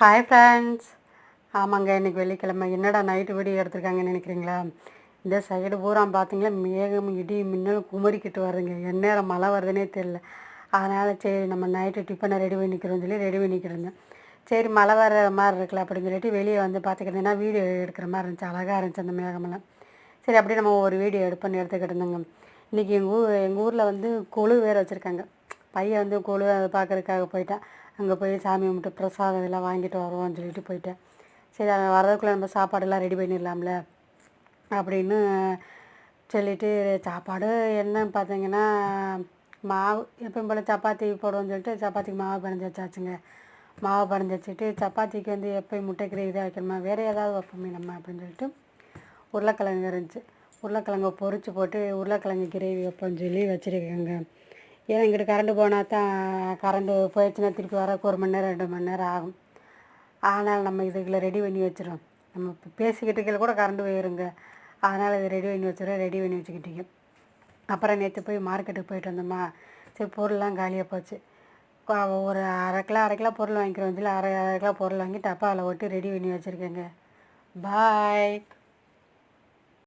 Hi friends. ஆமாங்க, இன்றைக்கி வெள்ளிக்கிழமை. என்னடா நைட்டு வீடியோ எடுத்துருக்காங்கன்னு நினைக்கிறீங்களா? இந்த சைடு பூரா பார்த்தீங்களா, மேகம் இடி மின்னல் குமரிக்கிட்டு வருதுங்க. எந்நேரம் மழை வருதுன்னே தெரில. அதனால் சரி நம்ம நைட்டு டிஃபனை ரெடி பண்ணிக்கிறோம்னு சொல்லி ரெடி பண்ணிக்கிட்டு இருந்தேன். சரி மழை வர மாதிரி இருக்குல்ல அப்படின்னு சொல்லிட்டு வெளியே வந்து பார்த்துக்கிட்டேன்னா வீடியோ எடுக்கிற மாதிரி இருந்துச்சு. அழகாக இருந்துச்சு அந்த மேகமெல்லாம். சரி அப்படியே நம்ம ஒரு வீடியோ எடுத்துக்கிட்டு இருந்தோங்க. இன்றைக்கி எங்கள் ஊரில் வந்து கொலு வேறு வச்சுருக்காங்க. பையன் வந்து கொலு அதை பார்க்குறதுக்காக போயிட்டான். அங்கே போய் சாமி கும்பிட்டு பிரசாதம் இதெல்லாம் வாங்கிட்டு வருவோம்னு சொல்லிட்டு போயிட்டேன். சரி அவன் வர்றதுக்குள்ளே நம்ம சாப்பாடெல்லாம் ரெடி பண்ணிடலாம்ல அப்படின்னு சொல்லிவிட்டு சாப்பாடு என்னன்னு பார்த்தீங்கன்னா, மாவு எப்பயும் போல் சப்பாத்தி போடுவோம்னு சொல்லிட்டு சப்பாத்திக்கு மாவு பிணைஞ்சி வச்சாச்சுங்க. மாவு பிணைஞ்சி வச்சுட்டு சப்பாத்திக்கு வந்து எப்போயும் முட்டை கிரேவி தான் வைக்கணுமா, வேறு ஏதாவது வைப்போமே நம்ம அப்படின்னு சொல்லிட்டு உருளைக்கிழங்கு இருந்துச்சு. உருளைக்கிழங்கை பொரித்து போட்டு உருளைக்கிழங்கு கிரேவி வைப்போம்னு சொல்லி வச்சுருக்கேங்க. ஏன்னா இங்கிட்டு கரண்டு போனால் தான், கரண்டு போயிடுச்சுன்னா திருப்பி வரக்கு 1 மணி நேரம் 2 மணி நேரம் ஆகும். ஆனால் நம்ம இதுக்குள்ளே ரெடி பண்ணி வச்சிடும். நம்ம இப்போ பேசிக்கிட்டு கூட கரண்டு போயிருங்க. அதனால் இதை ரெடி பண்ணி வச்சுக்கிட்டீங்க. அப்புறம் நேற்று போய் மார்க்கெட்டுக்கு போயிட்டு வந்தோமா, சரி பொருள்லாம் காலியாக போச்சு. ஒரு அரை கிலோ பொருள் வாங்கிக்கிறோம் சொல்லி அரை கிலோ பொருள் வாங்கி டப்பாவில் போட்டு ரெடி பண்ணி வச்சுருக்கேங்க. பாய்.